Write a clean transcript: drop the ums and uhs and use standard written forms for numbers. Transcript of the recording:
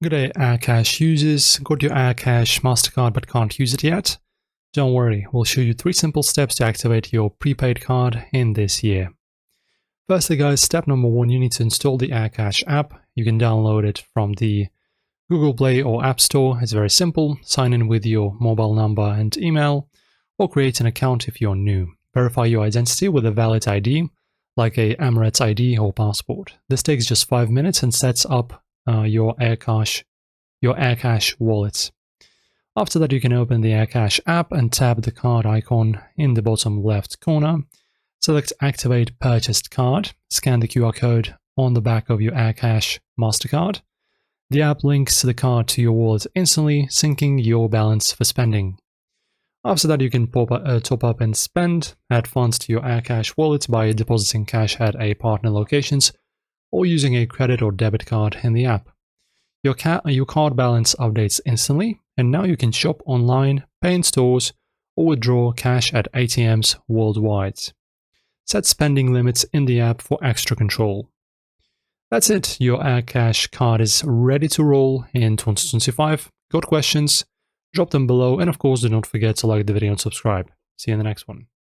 Good day, Aircash users. Got your Aircash Mastercard but can't use it yet? Don't worry, we'll show you 3 simple steps to activate your prepaid card in this year. Firstly guys, step number 1, you need to install the Aircash app. You can download it from the Google Play or App Store. It's very simple. Sign in with your mobile number and email, or create an account if you're new. Verify your identity with a valid ID, like a Emirates ID or passport. This takes just 5 minutes and sets up your Aircash wallet. After that, you can open the Aircash app and tap the card icon in the bottom left corner. Select Activate Purchased Card. Scan the QR code on the back of your Aircash Mastercard. The app links the card to your wallet instantly, syncing your balance for spending. After that, you can top up and spend, add funds to your Aircash wallet by depositing cash at a partner locations or using a credit or debit card in the app. Your card balance updates instantly, and now you can shop online, pay in stores, or withdraw cash at ATMs worldwide. Set spending limits in the app for extra control. That's it, your Aircash card is ready to roll in 2025. Got questions? Drop them below, and of course do not forget to like the video and subscribe. See you in the next one.